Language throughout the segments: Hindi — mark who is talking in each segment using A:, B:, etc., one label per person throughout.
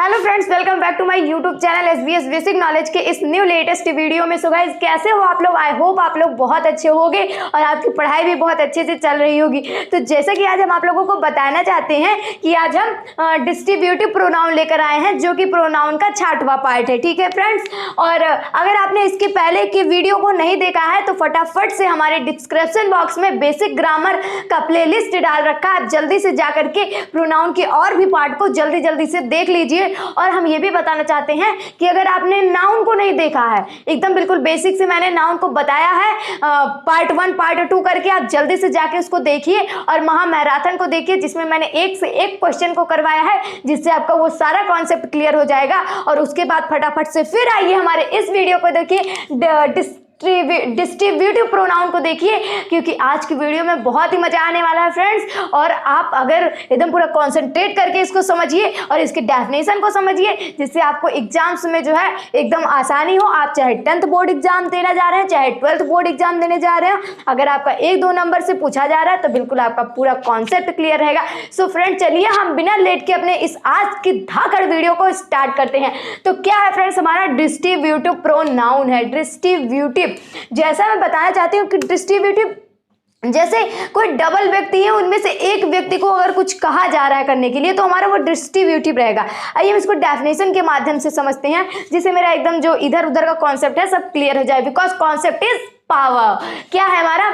A: Hello friends, welcome back to my YouTube channel SBS basic knowledge के इस न्यू लेटेस्ट वीडियो में। सो गाइस, कैसे हो आप लोग? आई होप आप लोग बहुत अच्छे होंगे और आपकी पढ़ाई भी बहुत अच्छे से चल रही होगी। तो जैसे कि आज हम आप लोगों को बताना चाहते हैं कि आज हम डिस्ट्रीब्यूटिव प्रोनाउन लेकर आए हैं, जो कि प्रोनाउन का 6वां पार्ट है। ठीक है फ्रेंड्स, और अगर आपने इसके पहले की वीडियो को नहीं देखा है तो फटाफट से हमारे डिस्क्रिप्शन बॉक्स में बेसिक ग्रामर का प्ले लिस्ट डाल रखा है, आप जल्दी से जा करके प्रोनाउन के और भी पार्ट को जल्दी से देख लीजिए। और हम ये भी बताना चाहते हैं कि अगर आपने नाउन को नहीं देखा है, एकदम बिल्कुल बेसिक से मैंने नाउन को बताया है पार्ट 1 पार्ट 2 करके, आप जल्दी से जाके उसको देखिए और महा मैराथन को देखिए, जिसमें मैंने एक से एक क्वेश्चन को करवाया है, जिससे आपका वो सारा कॉन्सेप्ट क्लियर हो जाएगा। और उसके बाद फटाफट से फिर आइए हमारे इस वीडियो को देखिए, डिस्ट्रीब्यूटिव प्रोनाउन को देखिए, क्योंकि आज की वीडियो में बहुत ही मजा आने वाला है फ्रेंड्स। और आप अगर एकदम पूरा कंसंट्रेट करके इसको समझिए और इसके डेफिनेशन को समझिए, जिससे आपको एग्जाम्स में जो है एकदम आसानी हो। आप चाहे 10th बोर्ड एग्जाम देना जा रहे हैं, चाहे 12th बोर्ड एग्जाम देने जा रहे हैं, अगर आपका 1-2 नंबर से पूछा जा रहा है तो बिल्कुल आपका पूरा कॉन्सेप्ट क्लियर रहेगा। सो फ्रेंड, चलिए हम बिना लेट के अपने इस आज की धाकड़ वीडियो को स्टार्ट करते हैं। तो क्या है फ्रेंड्स, हमारा डिस्ट्रीब्यूटिव प्रोनाउन है। डिस्ट्रीब्यूटिव, जैसा मैं बताना चाहती हूँ कि डिस्ट्रीब्यूटिव जैसे कोई डबल व्यक्ति है, उनमें से एक व्यक्ति को अगर कुछ कहा जा रहा है करने के लिए तो हमारा वो डिस्ट्रीब्यूटिव रहेगा। आइए हम इसको डेफिनेशन के माध्यम से समझते हैं, जिससे मेरा एकदम जो इधर उधर का कॉन्सेप्ट है सब क्लियर हो जाए। Because concept is power. क्या है हमारा?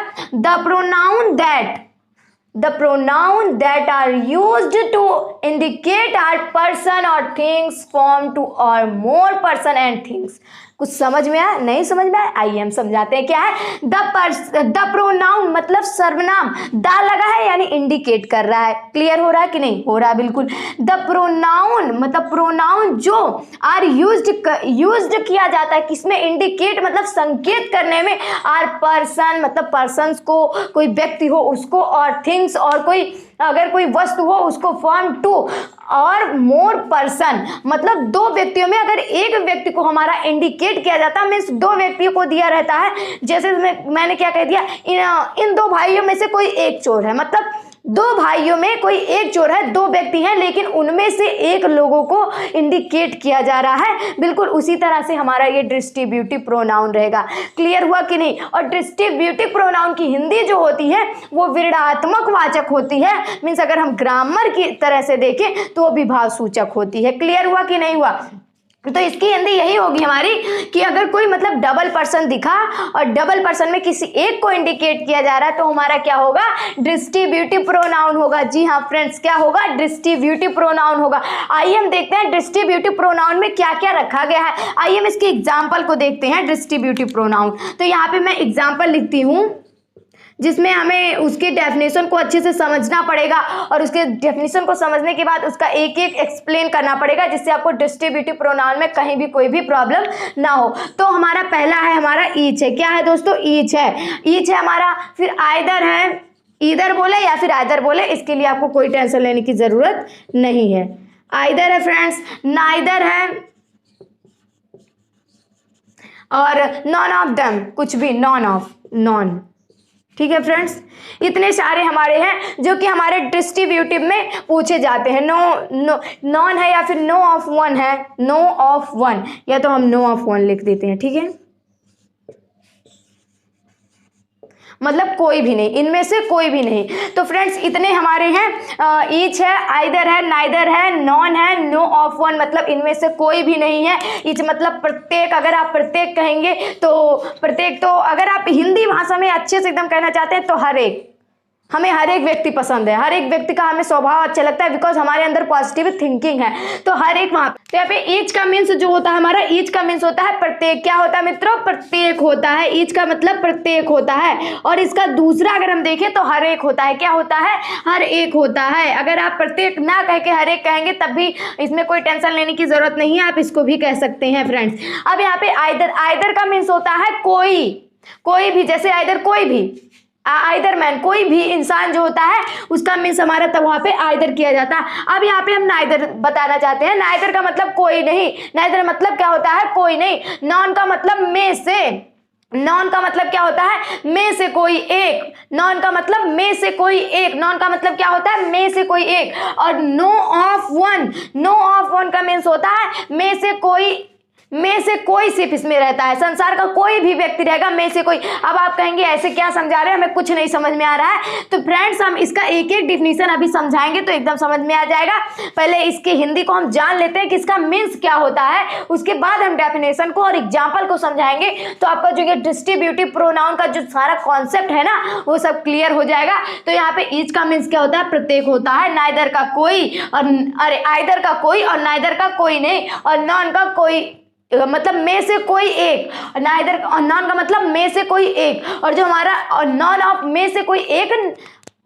A: The pronoun that are used to indicate a person or things form to or more person and things। कुछ समझ में आया? नहीं समझ में आया? आइए हम समझाते हैं क्या है। द प्रोनाउन मतलब सर्वनाम, दा लगा है यानी इंडिकेट कर रहा है। क्लियर हो रहा है कि नहीं हो रहा है? बिल्कुल। द प्रोनाउन मतलब प्रोनाउन जो आर यूज्ड किया जाता है, किसमें? इंडिकेट मतलब संकेत करने में। आर पर्सन मतलब पर्सन्स को, कोई व्यक्ति हो उसको, और थिंग्स और कोई अगर कोई वस्तु हो उसको, फॉर्म टू और मोर पर्सन मतलब 2 व्यक्तियों में अगर एक व्यक्ति को हमारा इंडिकेट किया जाता है, मीन्स 2 व्यक्तियों को दिया रहता है। जैसे मैंने क्या कह दिया, इन 2 भाइयों में से कोई एक चोर है, मतलब 2 भाइयों में कोई एक चोर है, 2 व्यक्ति हैं, लेकिन उनमें से एक लोगों को इंडिकेट किया जा रहा है। बिल्कुल उसी तरह से हमारा ये डिस्ट्रीब्यूटिव प्रोनाउन रहेगा। क्लियर हुआ कि नहीं? और डिस्ट्रीब्यूटिव प्रोनाउन की हिंदी जो होती है वो विरोधात्मक वाचक होती है। मीन्स अगर हम ग्रामर की तरह से देखें तो वो विभाव सूचक होती है। क्लियर हुआ कि नहीं हुआ? तो इसकी हिंदी यही होगी हमारी कि अगर कोई मतलब डबल पर्सन दिखा और डबल पर्सन में किसी एक को इंडिकेट किया जा रहा है तो हमारा क्या होगा? डिस्ट्रीब्यूटिव प्रोनाउन होगा। जी हाँ फ्रेंड्स, क्या होगा? डिस्ट्रीब्यूटिव प्रोनाउन होगा। आइए हम देखते हैं डिस्ट्रीब्यूटिव प्रोनाउन में क्या क्या रखा गया है। आइए हम इसके एग्जाम्पल को देखते हैं। डिस्ट्रीब्यूटिव प्रोनाउन, तो यहाँ पे मैं एग्जाम्पल लिखती हूँ, जिसमें हमें उसकी डेफिनेशन को अच्छे से समझना पड़ेगा और उसके डेफिनेशन को समझने के बाद उसका एक एक एक्सप्लेन करना पड़ेगा, जिससे आपको डिस्ट्रीब्यूटिव प्रोनाउन में कहीं भी कोई भी प्रॉब्लम ना हो। तो हमारा पहला है, हमारा ईच है। क्या है दोस्तों? ईच है। ईच है हमारा। फिर आइदर है, ईदर बोले या फिर आइदर बोले, इसके लिए आपको कोई टेंशन लेने की जरूरत नहीं है। आइदर है फ्रेंड्स, नाइदर है, और नॉन ऑफ देम, कुछ भी, नॉन ऑफ, नॉन। ठीक है फ्रेंड्स, इतने सारे हमारे हैं जो कि हमारे डिस्ट्रीब्यूटिव में पूछे जाते हैं। नॉन है या फिर नो ऑफ वन है, नो ऑफ वन, या तो हम नो ऑफ वन लिख देते हैं। ठीक है, मतलब कोई भी नहीं, इनमें से कोई भी नहीं। तो फ्रेंड्स इतने हमारे हैं। ईच है, आइदर है, नाइदर है, नॉन है, नो ऑफ वन मतलब इनमें से कोई भी नहीं है। ईच मतलब प्रत्येक, अगर आप प्रत्येक कहेंगे तो प्रत्येक, तो अगर आप हिंदी भाषा में अच्छे से एकदम कहना चाहते हैं तो हर एक, हमें हर एक व्यक्ति पसंद है, हर एक व्यक्ति का हमें स्वभाव अच्छा लगता है, बिकॉज हमारे अंदर पॉजिटिव थिंकिंग है। तो हर एक वहां, तो यहाँ पे ईच का मीन्स जो होता है हमारा, ईच का मीन्स होता है प्रत्येक। क्या होता है मित्रों? प्रत्येक होता है। ईच का मतलब प्रत्येक होता है। और इसका दूसरा अगर हम देखें तो हर एक होता है। क्या होता है? हर एक होता है। अगर आप प्रत्येक ना कह के हर एक कहेंगे तब भी इसमें कोई टेंशन लेने की जरूरत नहीं है, आप इसको भी कह सकते हैं फ्रेंड्स। अब यहाँ पे आइदर, आइदर का मीन्स होता है कोई, कोई भी, जैसे आइदर कोई भी, आइदर मैन, कोई भी इंसान जो होता है उसका मीन्स हमारा तब वहां पे आइदर किया जाता है। अब यहाँ पे हम नाइदर बताना चाहते हैं। नाइदर का मतलब कोई नहीं, नाइदर मतलब क्या होता है? कोई नहीं। नॉन का मतलब में से, नॉन का मतलब क्या होता है, में से कोई एक, नॉन का मतलब में से कोई एक, नॉन का मतलब क्या होता है, में से कोई एक। और no of one, no of one का मीन्स होता है में से कोई सिर्फ इसमें रहता है, संसार का कोई भी व्यक्ति रहेगा, में से कोई। अब आप कहेंगे ऐसे क्या समझा रहे हैं, हमें कुछ नहीं समझ में आ रहा है। तो फ्रेंड्स हम इसका एक एक डिफिनीशन अभी समझाएंगे तो एकदम समझ में आ जाएगा। पहले इसकी हिंदी को हम जान लेते हैं कि इसका मीन्स क्या होता है, उसके बाद हम डेफिनेशन को और एग्जाम्पल को समझाएंगे। तो आपका जो ये डिस्ट्रीब्यूटिव प्रोनाउन का जो सारा कॉन्सेप्ट है ना वो सब क्लियर हो जाएगा। तो यहाँ पे ईच का मीन्स क्या होता है, प्रत्येक होता है, नाइदर का कोई और आइदर का कोई और नाइदर का कोई नहीं, और नॉन का कोई मतलब में से कोई एक, नाइदर और नॉन का मतलब में से कोई एक, और जो हमारा नॉन ऑफ में से कोई एक,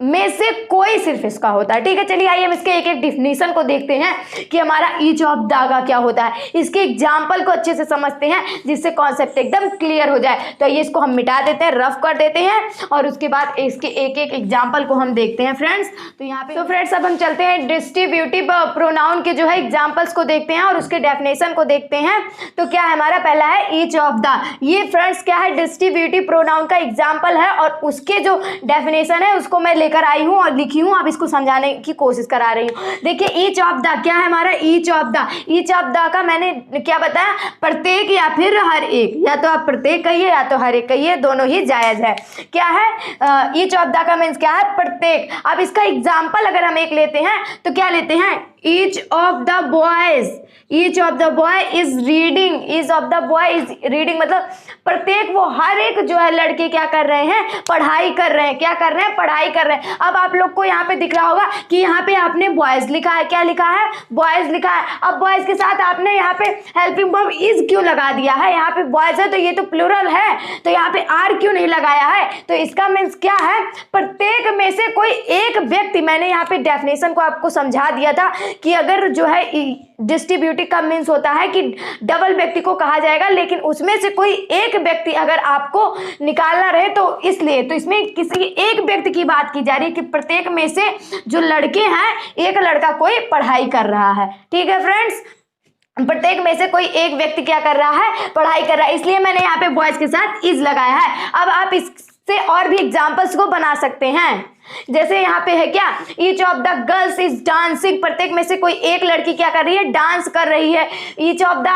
A: में से कोई सिर्फ इसका होता है। ठीक है, चलिए आइए हम इसके एक एक डिफिनीशन को देखते हैं कि हमारा ईच ऑफ द का क्या होता है। इसके एग्जाम्पल को अच्छे से समझते हैं जिससे कॉन्सेप्ट एकदम क्लियर हो जाए। तो ये इसको हम मिटा देते हैं, रफ कर देते हैं, और उसके बाद इसके एक एक एग्जाम्पल को हम देखते हैं फ्रेंड्स। तो यहाँ पे तो फ्रेंड्स अब हम चलते हैं डिस्ट्रीब्यूटिव प्रोनाउन के जो है एग्जाम्पल्स को देखते हैं और उसके डेफिनेशन को देखते हैं। तो क्या है हमारा पहला है ईच ऑफ द, ये फ्रेंड्स क्या है, डिस्ट्रीब्यूटिव प्रोनाउन का एग्जाम्पल है, और उसके जो डेफिनेशन है उसको मैं कर आई हूं और लिखी हूं, अब इसको समझाने की कोशिश करा रही हूं। देखिए ईच ऑफ द क्या है हमारा, each of the, each of the का मैंने क्या बताया, प्रत्येक या फिर हर एक, या तो आप प्रत्येक कहिए या तो हर एक कहिए, दोनों ही जायज है। क्या है ईच ऑफ द का मीन्स क्या है, प्रत्येक। अब इसका एग्जाम्पल अगर हम एक लेते हैं तो क्या लेते हैं, each of the boys, each of the boy is reading, each of the boy is reading मतलब प्रत्येक, वो हर एक जो है लड़के क्या कर रहे हैं, पढ़ाई कर रहे हैं, क्या कर रहे हैं, पढ़ाई कर रहे हैं। अब आप लोग को यहाँ पे दिख रहा होगा कि यहाँ पे आपने बॉयज लिखा है, क्या लिखा है, बॉयज लिखा है। अब बॉयज के साथ आपने यहाँ पे हेल्पिंग वर्ब इज क्यों लगा दिया है, यहाँ पे बॉयज है तो ये तो प्लूरल है, तो यहाँ पे आर क्यों नहीं लगाया है। तो इसका मीन्स क्या है, प्रत्येक में से कोई एक व्यक्ति, मैंने यहाँ पे डेफिनेशन को आपको समझा दिया था कि अगर जो है डिस्ट्रीब्यूटिव का मीन्स होता है कि डबल व्यक्ति को कहा जाएगा, लेकिन उसमें से कोई एक व्यक्ति अगर आपको निकालना रहे तो इसलिए, तो इसमें किसी एक व्यक्ति की बात की जा रही है कि प्रत्येक में से जो लड़के हैं एक लड़का कोई पढ़ाई कर रहा है। ठीक है फ्रेंड्स, प्रत्येक में से कोई एक व्यक्ति क्या कर रहा है, पढ़ाई कर रहा है, इसलिए मैंने यहाँ पे बॉयज के साथ इज लगाया है। अब आप इससे और भी एग्जाम्पल्स को बना सकते हैं, जैसे यहाँ पे है क्या, each of the girls is dancing, प्रत्येक में से कोई एक लड़की क्या कर रही है, डांस कर रही है। ईच ऑफ द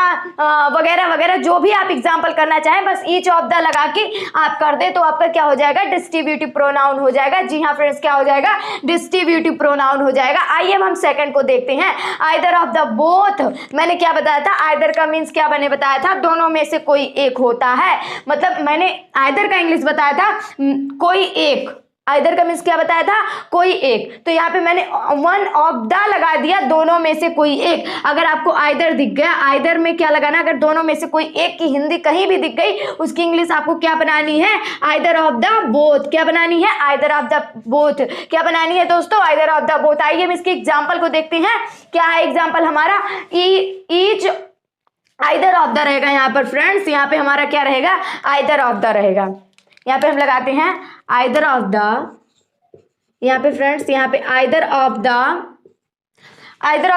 A: वगैरह वगैरह जो भी आप एग्जांपल करना चाहें, बस ईच ऑफ द लगा के आप कर दे तो आपका क्या हो जाएगा, डिस्ट्रीब्यूटिव प्रोनाउन हो जाएगा। जी हाँ फ्रेंड्स, क्या हो जाएगा, डिस्ट्रीब्यूटिव प्रोनाउन हो जाएगा। आइए हम सेकंड को देखते हैं, आइदर ऑफ द बोथ। मैंने क्या बताया था, आइदर का मीन्स क्या मैंने बताया था, दोनों में से कोई एक होता है। मतलब मैंने आइदर का इंग्लिश बताया था कोई एक, आइदर का मीन्स क्या बताया था, कोई एक। तो यहाँ पे मैंने वन ऑफ द लगा दिया, दोनों में से कोई एक। अगर आपको आइदर दिख गया, आइदर में क्या लगाना, अगर दोनों में से कोई एक की हिंदी कहीं भी दिख गई, उसकी इंग्लिश आपको क्या बनानी है, आइदर ऑफ द बोथ। क्या बनानी है, आइदर ऑफ द बोथ। क्या बनानी है दोस्तों, आइदर ऑफ द बोथ। आइए हम इसके एग्जाम्पल को देखते हैं। क्या है एग्जाम्पल हमारा, ईच आइदर ऑफ द रहेगा यहाँ पर फ्रेंड्स, यहाँ पे हमारा क्या रहेगा, आइदर ऑफ द रहेगा। यहाँ पे हम लगाते हैं आइदर ऑफ द, यहाँ पे फ्रेंड्स यहाँ पे either of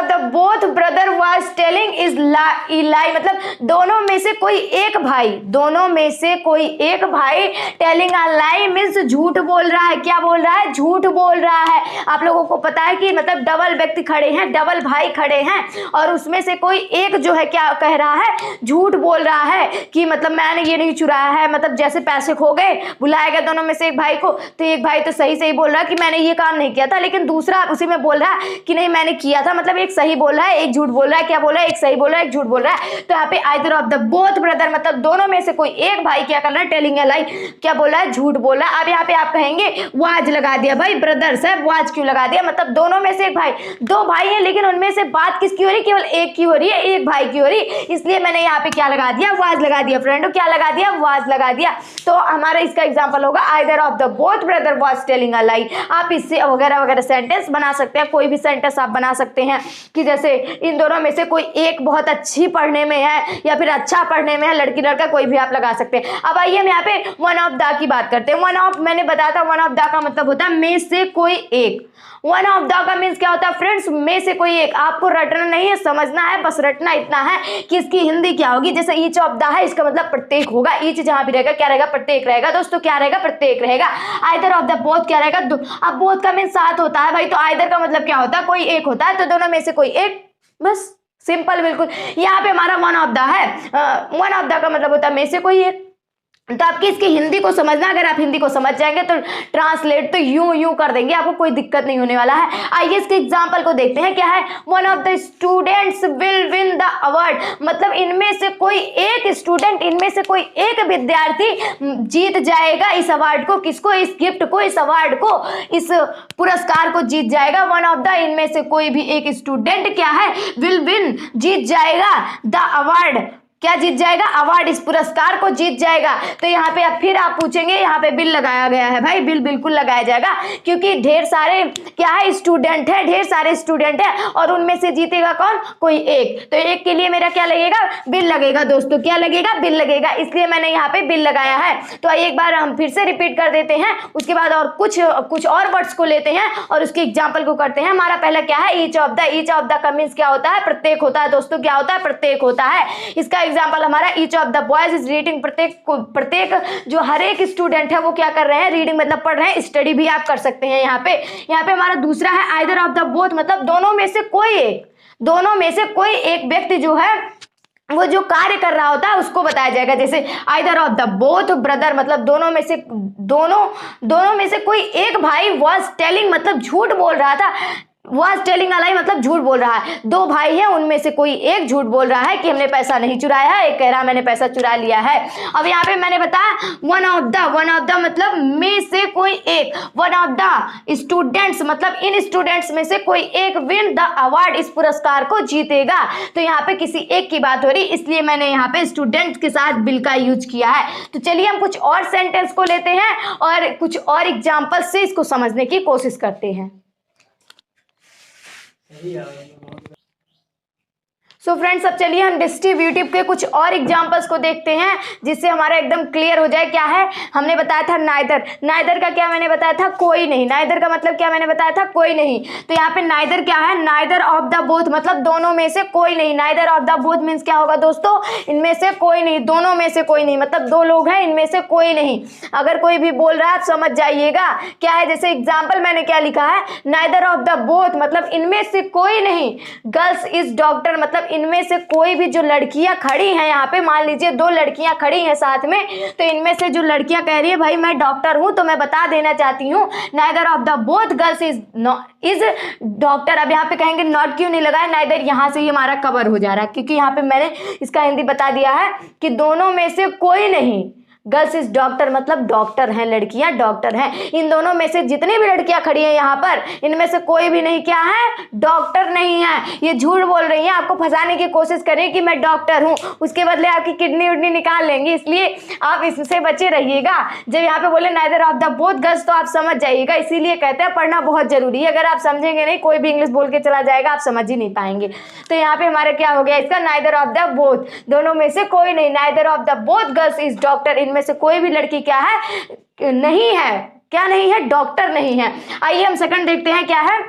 A: the both brother was telling is लाई, मतलब दोनों में से कोई एक भाई, दोनों में से कोई एक भाई टेलिंग अ लाई मीन्स झूठ बोल रहा है। क्या बोल रहा है, झूठ बोल रहा है। आप लोगों को पता है कि मतलब डबल व्यक्ति खड़े हैं, डबल भाई खड़े हैं, और उसमें से कोई एक जो है क्या कह रहा है, झूठ बोल रहा है कि मतलब मैंने ये नहीं चुराया है। मतलब जैसे पैसे खो गए, बुलाया गया दोनों में से एक भाई को, तो एक भाई तो सही सही बोल रहा है कि मैंने ये काम नहीं किया था, लेकिन दूसरा उसी में बोल रहा है कि नहीं मैंने किया था। मतलब एक सही बोल रहा है, एक झूठ बोल रहा है। क्या बोल रहा है, एक सही बोल रहा है, एक झूठ बोल रहा है। तो यहाँ पे either of the both brother मतलब दोनों में से कोई एक भाई क्या कर रहा है, टेलिंग अ लाई, क्या बोल रहा है, झूठ बोल रहा है। अब यहाँ पे आप कहेंगे वाज लगा दिया, भाई ब्रदर्स है, वाज क्यों लगा दिया, मतलब दोनों में से एक भाई, दो भाई है लेकिन उनमें से बात किसकी हो रही, केवल एक की हो रही है, एक भाई की हो रही, इसलिए मैंने यहाँ पे क्या लगा दिया, वाज लगा दिया। फ्रेंडो क्या लगा दिया, वाज लगा दिया। तो हमारा इसका एग्जाम्पल होगा either of the both brother was telling a lie. आप इससे वगैरह वगैरह सेंटेंस बना सकते हैं, कोई भी सेंटेंस आप बना सकते सकते हैं कि जैसे इन दोनों में से कोई एक बहुत अच्छी पढ़ने में है या फिर अच्छा पढ़ने में है, लड़की लड़का कोई भी आप लगा सकते हैं। अब आइए हम यहाँ पे वन ऑफ द की बात करते हैं। वन ऑफ मैंने बताया था वन ऑफ द का मतलब होता है में से कोई एक। वन ऑफ द का मीन्स क्या होता है फ्रेंड्स, में से कोई एक। आपको रटना नहीं है, समझना है, बस रटना इतना है कि इसकी हिंदी क्या होगी। जैसे ईच ऑफ द है, इसका मतलब प्रत्येक होगा। ईच जहां भी रहेगा क्या रहेगा, प्रत्येक रहेगा दोस्तों, क्या रहेगा, प्रत्येक रहेगा। आइदर ऑफ द बोथ क्या रहेगा, अब बोथ का मीन्स साथ होता है भाई, तो आइदर का मतलब क्या होता है, कोई एक होता है, तो दोनों में से कोई एक, बस सिंपल बिल्कुल। यहाँ पे हमारा वन ऑफ द है, वन ऑफ द का मतलब होता है में से कोई एक। तो आपकी इसकी हिंदी को समझना, अगर आप हिंदी को समझ जाएंगे तो ट्रांसलेट तो यूं कर देंगे, आपको कोई दिक्कत नहीं होने वाला है। आइए इसके एग्जांपल को देखते हैं। क्या है, one of the students will win the award, मतलब इनमें से कोई एक स्टूडेंट, इनमें से कोई एक विद्यार्थी जीत जाएगा इस अवार्ड को। किसको, इस गिफ्ट को, इस अवार्ड को, इस पुरस्कार को जीत जाएगा। वन ऑफ द, इनमें से कोई भी एक स्टूडेंट क्या है, विल विन, जीत जाएगा, द अवार्ड, क्या जीत जाएगा, अवार्ड, इस पुरस्कार को जीत जाएगा। तो यहाँ पे अब फिर आप पूछेंगे, यहाँ पे बिल लगाया गया है भाई, बिल बिल्कुल लगाया जाएगा, क्योंकि ढेर सारे क्या है, स्टूडेंट है, ढेर सारे स्टूडेंट है, और उनमें से जीतेगा कौन, कोई एक। तो एक के लिए मेरा क्या लगेगा, बिल लगेगा दोस्तों, क्या लगेगा, बिल लगेगा, इसलिए मैंने यहाँ पे बिल लगाया है। तो एक बार हम फिर से रिपीट कर देते हैं, उसके बाद और कुछ और वर्ड्स को लेते हैं और उसके एग्जाम्पल को करते हैं। हमारा पहला क्या है, each of the. Each of the का मीन्स क्या होता है, प्रत्येक होता है दोस्तों, क्या होता है, प्रत्येक होता है। इसका एग्जाम्पल हमारा each of the boys is reading, प्रत्येक जो हर एक स्टूडेंट है वो क्या कर रहे हैं, रीडिंग मतलब पढ़ रहे हैं, स्टडी भी आप कर सकते हैं। यहाँ पे हमारा दूसरा है आइदर ऑफ द बोथ, मतलब दोनों में से कोई एक, दोनों में से कोई एक व्यक्ति जो है वो जो कार्य कर रहा होता है उसको बताया जाएगा। जैसे either of the both brother, मतलब दोनों में से कोई एक भाई वॉज टेलिंग, मतलब झूठ बोल रहा था। वॉज टेलिंग अ लाई मतलब झूठ बोल रहा है। दो भाई हैं, उनमें से कोई एक झूठ बोल रहा है कि हमने पैसा नहीं चुराया है, एक कह रहा मैंने पैसा चुरा लिया है। अब यहाँ पे मैंने बताया वन ऑफ द मतलब में से कोई एक। वन ऑफ द स्टूडेंट्स मतलब इन स्टूडेंट्स में से कोई एक विन द अवार्ड, इस पुरस्कार को जीतेगा। तो यहाँ पे किसी एक की बात हो रही, इसलिए मैंने यहाँ पे स्टूडेंट के साथ बिल का यूज किया है। तो चलिए हम कुछ और सेंटेंस को लेते हैं और कुछ और एग्जाम्पल से इसको समझने की कोशिश करते हैं। सो फ्रेंड्स, अब चलिए हम डिस्ट्रीब्यूटिव के कुछ और एग्जांपल्स को देखते हैं जिससे हमारा एकदम क्लियर हो जाए। क्या है, हमने बताया था नाइदर, नाइदर का क्या मैंने बताया था, कोई नहीं। नाइदर का मतलब क्या मैंने बताया था, कोई नहीं। तो यहाँ पे नाइदर क्या है, नाइदर ऑफ द बोथ, मतलब दोनों में से कोई नहीं। Neither of the both means क्या होगा दोस्तों, इनमें से कोई नहीं, दोनों में से कोई नहीं, मतलब दो लोग हैं, इनमें से कोई नहीं। अगर कोई भी बोल रहा है आप समझ जाइएगा क्या है। जैसे एग्जाम्पल मैंने क्या लिखा है, नाइदर ऑफ द बोथ मतलब इनमें से कोई नहीं। गर्ल्स इज डॉक्टर मतलब इनमें से कोई भी जो लड़कियां खड़ी हैं, यहाँ पे मान लीजिए दो लड़कियां खड़ी हैं साथ में, तो इनमें से जो लड़कियां कह रही है भाई मैं डॉक्टर हूं, तो मैं बता देना चाहती हूँ neither of the both girls is doctor. अब यहाँ पे कहेंगे नॉट क्यों नहीं लगाया, नाइदर यहाँ से ही हमारा कवर हो जा रहा है, क्योंकि यहाँ पे मैंने इसका हिंदी बता दिया है कि दोनों में से कोई नहीं। गर्ल्स इज डॉक्टर मतलब डॉक्टर हैं, लड़कियां डॉक्टर हैं। इन दोनों में से जितनी भी लड़कियां खड़ी हैं यहाँ पर, इनमें से कोई भी नहीं क्या है, डॉक्टर नहीं है। ये झूठ बोल रही हैं, आपको फंसाने की कोशिश कर रही है कि मैं डॉक्टर हूँ, उसके बदले आपकी किडनी उडनी निकाल लेंगी, इसलिए आप इससे बचे रहिएगा। जब यहाँ पे बोले neither of the both girls तो आप समझ जाइएगा, इसीलिए कहते हैं पढ़ना बहुत जरूरी है। अगर आप समझेंगे नहीं, कोई भी इंग्लिश बोल के चला जाएगा, आप समझ ही नहीं पाएंगे। तो यहाँ पे हमारा क्या हो गया इसका, नाइदर ऑफ द बोथ, दोनों में से कोई नहीं। Neither of the both girls is doctor, इनमें से कोई भी लड़की क्या है, नहीं है, क्या नहीं है, डॉक्टर नहीं है। आइए हम सेकंड देखते हैं क्या है,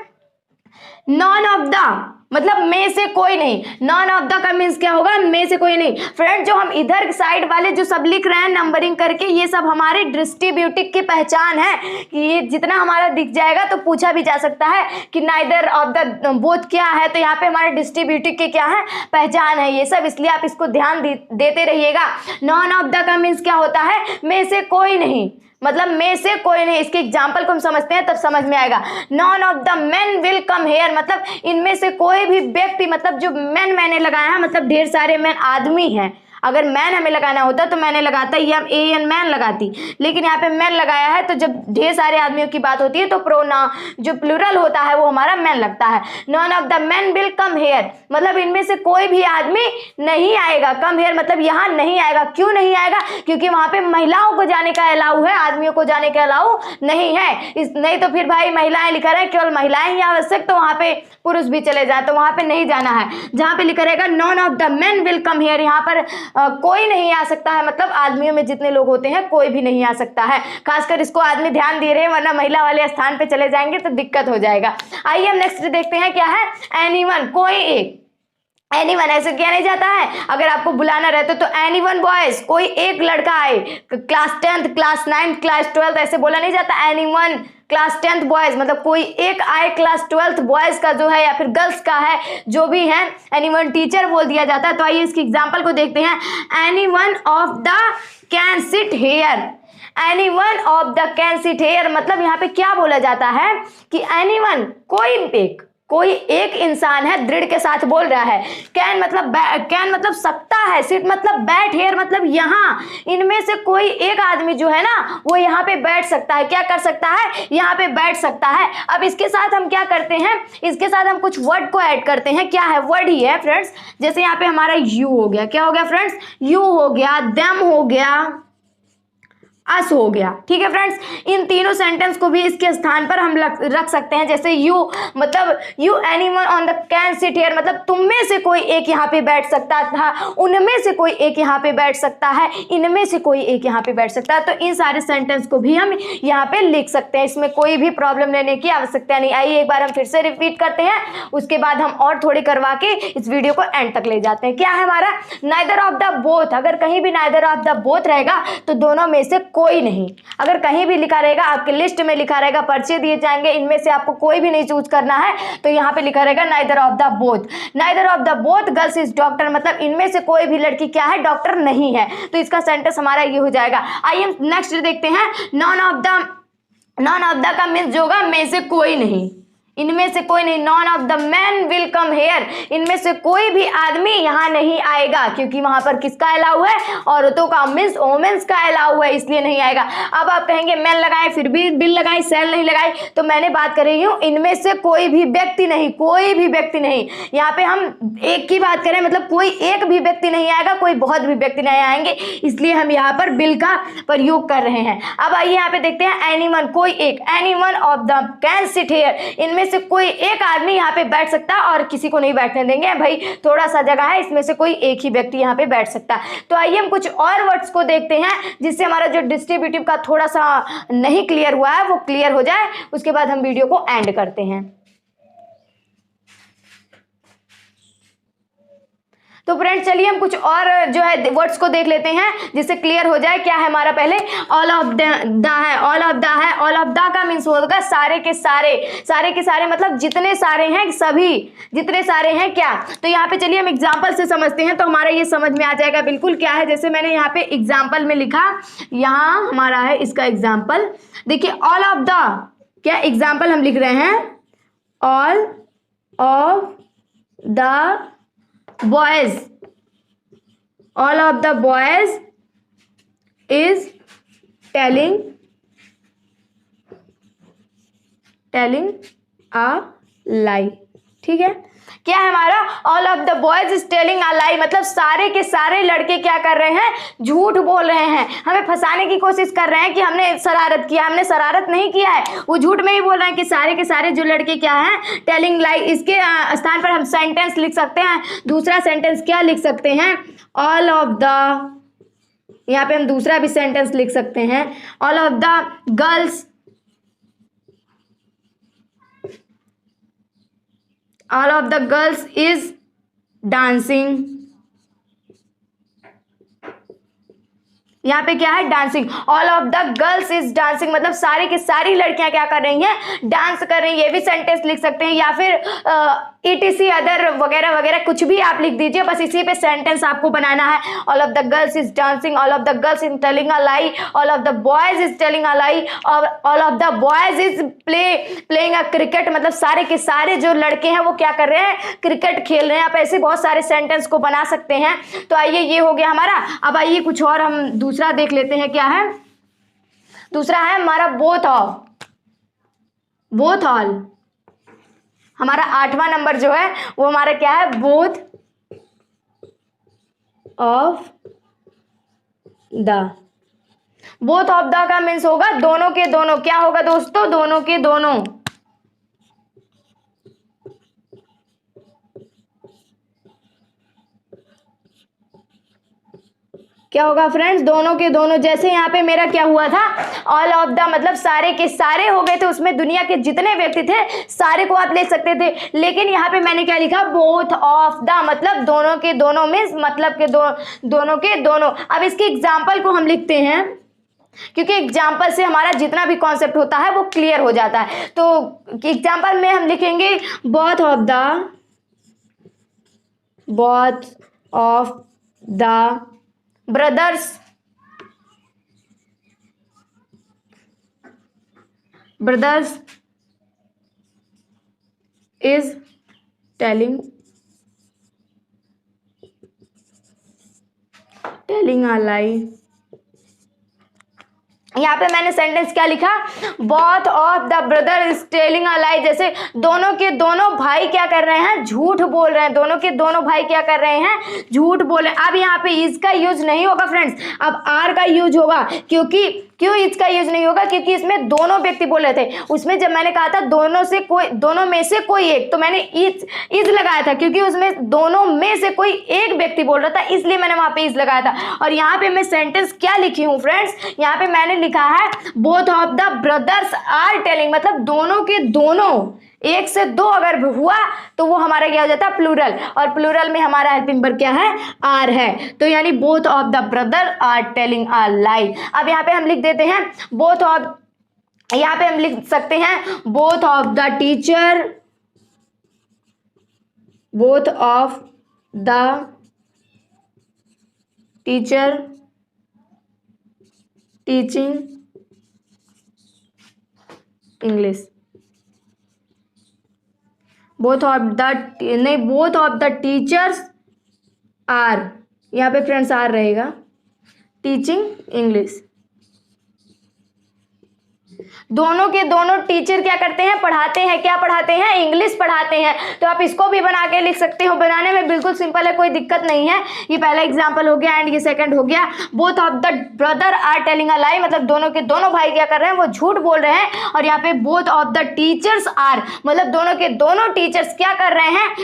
A: नॉन ऑफ द मतलब में से कोई नहीं। नॉन ऑफ द का मीन्स क्या होगा, में से कोई नहीं। फ्रेंड जो हम इधर साइड वाले जो सब लिख रहे हैं नंबरिंग करके, ये सब हमारे डिस्ट्रीब्यूटिव की पहचान है कि ये जितना हमारा दिख जाएगा तो पूछा भी जा सकता है कि नाइदर ऑफ द बोथ क्या है, तो यहाँ पे हमारे डिस्ट्रीब्यूटिव की क्या है, पहचान है ये सब, इसलिए आप इसको ध्यान देते रहिएगा। नॉन ऑफ द का मीन्स क्या होता है, में से कोई नहीं, मतलब में से कोई नहीं। इसके एग्जाम्पल को हम समझते हैं तब समझ में आएगा। None of the men will come here मतलब इनमें से कोई भी व्यक्ति, मतलब जो मेन मैंने लगाया है मतलब ढेर सारे मेन आदमी हैं, अगर मैन हमें लगाना होता तो मैंने लगाता, ये हम ए एन मैन लगाती, लेकिन यहाँ पे मैन लगाया है, तो जब ढेर सारे आदमियों की बात होती है तो प्रोनाउन जो प्लूरल होता है वो हमारा मैन लगता है। None of the man will come here, मतलब इनमें से कोई भी आदमी नहीं आएगा। कम हेयर मतलब यहाँ नहीं आएगा। क्यों नहीं आएगा? क्योंकि वहां पे महिलाओं को जाने का अलाउ है, आदमियों को जाने का अलाउ नहीं है। नहीं तो फिर भाई महिलाएं लिखा रहे केवल महिलाएं ही आवश्यक, तो वहां पे पुरुष भी चले जाए, तो वहां पे नहीं जाना है। जहां पे लिखा रहेगा none of the men will come here, यहाँ पर कोई नहीं आ सकता है, मतलब आदमियों में जितने लोग होते हैं कोई भी नहीं आ सकता है। खासकर इसको आदमी ध्यान दे रहे हैं, वरना महिला वाले स्थान पे चले जाएंगे तो दिक्कत हो जाएगा। आइए हम नेक्स्ट देखते हैं क्या है। एनीवन, कोई एक। एनीवन ऐसे किया नहीं जाता है, अगर आपको बुलाना रहता तो एनीवन बॉयज, कोई एक लड़का आए, class 10th, class 9th, class 12th ऐसे बोला नहीं जाता। एनीवन क्लास 10th बॉयज, मतलब कोई एक आए क्लास 12th बॉयज का जो है या फिर गर्ल्स का है, जो भी है, एनीवन टीचर बोल दिया जाता है। तो आइए इसकी एग्जांपल को देखते हैं। Anyone of the can sit here, anyone of the can sit here, मतलब यहाँ पे क्या बोला जाता है कि एनीवन कोई एक इंसान है, दृढ़ के साथ बोल रहा है। कैन मतलब सकता है, सिट मतलब बैठ, हेयर मतलब यहाँ, इनमें से कोई एक आदमी जो है ना वो यहाँ पे बैठ सकता है। क्या कर सकता है? यहाँ पे बैठ सकता है। अब इसके साथ हम क्या करते हैं, इसके साथ हम कुछ वर्ड को ऐड करते हैं। क्या है? वर्ड ही है फ्रेंड्स। जैसे यहाँ पे हमारा यू हो गया, क्या हो गया फ्रेंड्स? यू हो गया, देम हो गया, अस हो गया। ठीक है फ्रेंड्स, इन तीनों सेंटेंस को भी इसके स्थान पर हम रख सकते हैं। जैसे यू मतलब you anyone on the can sit here, मतलब तुम में से कोई एक यहाँ पे बैठ सकता था, उनमें से कोई एक यहाँ पे बैठ सकता है, इनमें से कोई एक यहाँ पे बैठ सकता है। तो इन सारे सेंटेंस को भी हम यहाँ पे लिख सकते हैं, इसमें कोई भी प्रॉब्लम लेने की आवश्यकता नहीं। आइए एक बार हम फिर से रिपीट करते हैं, उसके बाद हम और थोड़ी करवा के इस वीडियो को एंड तक ले जाते हैं। क्या है हमारा? नाइदर ऑफ द बोथ, अगर कहीं भी नाइदर ऑफ द बोथ रहेगा तो दोनों में से कोई नहीं। अगर कहीं भी लिखा रहेगा, आपके लिस्ट में लिखा रहेगा, पर्चे दिए जाएंगे, इनमें से आपको कोई भी नहीं चूज करना है, तो यहाँ पे लिखा रहेगा neither of the both. Neither of the both girls is doctor, मतलब इनमें से कोई भी लड़की क्या है? डॉक्टर नहीं है। तो इसका सेंटेंस हमारा ये हो जाएगा। आइए हम नेक्स्ट देखते हैं। नॉन ऑफ द का मीन्स जो होगा में से कोई नहीं, इनमें से कोई नहीं। None of the man will come here, इनमें से कोई भी आदमी यहाँ नहीं आएगा, क्योंकि वहां पर किसका अलाउ है? औरतों का, मीन्स वोमेन्स का अलाउ है, इसलिए नहीं आएगा। अब आप कहेंगे मैन लगाए फिर भी बिल लगाई, सेल नहीं लगाई, तो मैंने बात कर रही हूँ इनमें से कोई भी व्यक्ति नहीं, कोई भी व्यक्ति नहीं। यहाँ पे हम एक की बात करें, मतलब कोई एक भी व्यक्ति नहीं आएगा, कोई बहुत भी व्यक्ति नहीं आएंगे, इसलिए हम यहाँ पर बिल का प्रयोग कर रहे हैं। अब आइए यहाँ पे देखते हैं एनीवन, कोई एक। Anyone of the can sit here, इनमें से कोई एक आदमी यहाँ पे बैठ सकता है और किसी को नहीं बैठने देंगे। भाई थोड़ा सा जगह है, इसमें से कोई एक ही व्यक्ति यहाँ पे बैठ सकता है। तो आइए हम कुछ और वर्ड्स को देखते हैं, जिससे हमारा जो डिस्ट्रीब्यूटिव का थोड़ा सा नहीं क्लियर हुआ है वो क्लियर हो जाए, उसके बाद हम वीडियो को एंड करते हैं। तो फ्रेंड्स चलिए हम कुछ और जो है वर्ड्स को देख लेते हैं, जिससे क्लियर हो जाए। क्या है हमारा? पहले ऑल ऑफ द है, ऑल ऑफ द है। ऑल ऑफ द का मीन्स होगा सारे के सारे, सारे के सारे मतलब जितने सारे हैं, सभी जितने सारे हैं। क्या? तो यहाँ पे चलिए हम एग्जाम्पल से समझते हैं, तो हमारा ये समझ में आ जाएगा बिल्कुल। क्या है? जैसे मैंने यहाँ पे एग्जाम्पल में लिखा, यहाँ हमारा है इसका एग्जाम्पल। देखिए ऑल ऑफ द, क्या एग्जाम्पल हम लिख रहे हैं, all of the boys, all of the boys is telling a lie। ठीक है, क्या है हमारा? All of the boys is telling a lie, मतलब सारे के सारे लड़के क्या कर रहे हैं? झूठ बोल रहे हैं, हमें फंसाने की कोशिश कर रहे हैं कि हमने शरारत किया। हमने शरारत नहीं किया है, वो झूठ में ही बोल रहे हैं कि सारे के सारे जो लड़के क्या हैं? टेलिंग लाई। इसके स्थान पर हम सेंटेंस लिख सकते हैं। दूसरा सेंटेंस क्या लिख सकते हैं? ऑल ऑफ द, यहाँ पे हम दूसरा भी सेंटेंस लिख सकते हैं, all of the girls, all of the girls is dancing यहाँ पे क्या है, dancing. All of the girls is dancing, मतलब सारी की सारी लड़कियां क्या कर रही हैं, डांस कर रही हैं। ये भी सेंटेंस लिख सकते हैं, या फिर ETC अदर वगैरह वगैरह कुछ भी आप लिख दीजिए, बस इसी पे सेंटेंस आपको बनाना है। All of the girls is dancing, all of the girls is telling a lie, all of the boys is telling a lie, और all of the boys is playing a cricket, मतलब सारे के सारे जो लड़के हैं वो क्या कर रहे हैं, क्रिकेट खेल रहे हैं। आप ऐसे बहुत सारे सेंटेंस को बना सकते हैं। तो आइए, ये हो गया हमारा। अब आइए कुछ और हम दूसरा देख लेते हैं। क्या है दूसरा? है हमारा बोथ ऑफ, बोथ ऑल। हमारा 8वां नंबर जो है वो हमारा क्या है, both of the. Both of the का मीन्स होगा दोनों के दोनों। क्या होगा दोस्तों, दोनों के दोनों। क्या होगा फ्रेंड्स, दोनों के दोनों। जैसे यहाँ पे मेरा क्या हुआ था, ऑल ऑफ द मतलब सारे के सारे हो गए थे, उसमें दुनिया के जितने व्यक्ति थे सारे को आप ले सकते थे। लेकिन यहाँ पे मैंने क्या लिखा, बोथ ऑफ द, मतलब दोनों के दोनों मीन्स मतलब के दोनों के दोनों। अब इसके एग्जाम्पल को हम लिखते हैं, क्योंकि एग्जाम्पल से हमारा जितना भी कॉन्सेप्ट होता है वो क्लियर हो जाता है। तो एग्जाम्पल में हम लिखेंगे both of the brothers is telling a lie। यहाँ पे मैंने सेंटेंस क्या लिखा, both of the brother is telling a lie. जैसे दोनों के दोनों भाई क्या कर रहे हैं, झूठ बोल रहे हैं। दोनों के दोनों भाई क्या कर रहे हैं, झूठ बोल रहे हैं। अब यहाँ पे इज का यूज नहीं होगा फ्रेंड्स, अब आर का यूज होगा। क्यों इज का यूज नहीं होगा, क्योंकि इसमें दोनों व्यक्ति बोल रहे थे। उसमें जब मैंने कहा था दोनों में से कोई एक, तो मैंने इज लगाया था, क्योंकि उसमें दोनों में से कोई एक व्यक्ति बोल रहा था, इसलिए मैंने वहां पे इज लगाया था। और यहाँ पे मैं सेंटेंस क्या लिखी हूँ फ्रेंड्स, यहाँ पे मैंने लिखा है both of the brothers are telling, मतलब दोनों के दोनों, एक से दो अगर हुआ तो वो हमारा क्या हो जाता है, प्लूरल। और प्लूरल में हमारा हेल्पिंग वर्ब क्या है, आर है। तो यानी both of the brother are telling a lie. अब यहाँ पे हम लिख देते हैं बोथ ऑफ, यहाँ पे हम लिख सकते हैं both of the teacher, both of the teacher teaching English. Both of the teachers are, यहाँ पे फ्रेंड्स आर रहेगा, टीचिंग इंग्लिश। दोनों के दोनों टीचर क्या करते हैं, पढ़ाते हैं। क्या पढ़ाते हैं, इंग्लिश पढ़ाते हैं। तो आप इसको भी बना के लिख सकते हो, बनाने में बिल्कुल सिंपल है, कोई दिक्कत नहीं है। ये पहला एग्जांपल हो गया एंड ये सेकंड हो गया। Both of the brother are telling a lie, मतलब दोनों के दोनों भाई क्या कर रहे हैं, वो झूठ बोल रहे हैं। और यहाँ पे both of the teachers are, मतलब दोनों के दोनों टीचर्स क्या कर रहे हैं,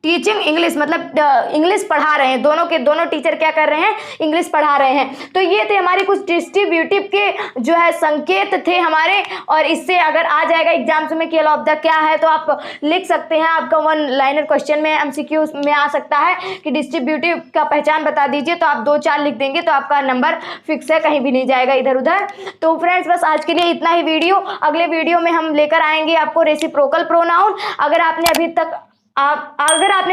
A: टीचिंग इंग्लिश, मतलब इंग्लिश पढ़ा रहे हैं। दोनों के दोनों टीचर क्या कर रहे हैं, इंग्लिश पढ़ा रहे हैं। तो ये थे हमारे कुछ डिस्ट्रीब्यूटिव के जो है संकेत थे हमारे। और इससे अगर आ जाएगा एग्जाम्स में कि ऑल ऑफ द क्या है, तो आप लिख सकते हैं। आपका 1 लाइनर क्वेश्चन में MCQ में आ सकता है कि डिस्ट्रीब्यूटिव का पहचान बता दीजिए, तो आप 2-4 लिख देंगे तो आपका नंबर फिक्स है, कहीं भी नहीं जाएगा इधर उधर। तो फ्रेंड्स बस आज के लिए इतना ही वीडियो। अगले वीडियो में हम लेकर आएंगे आपको रेसिप्रोकल प्रोनाउन। अगर आपने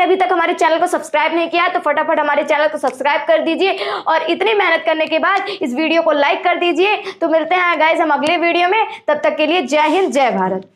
A: अभी तक हमारे चैनल को सब्सक्राइब नहीं किया है तो फटाफट हमारे चैनल को सब्सक्राइब कर दीजिए, और इतनी मेहनत करने के बाद इस वीडियो को लाइक कर दीजिए। तो मिलते हैं गाइस हम अगले वीडियो में, तब तक के लिए जय हिंद जय भारत।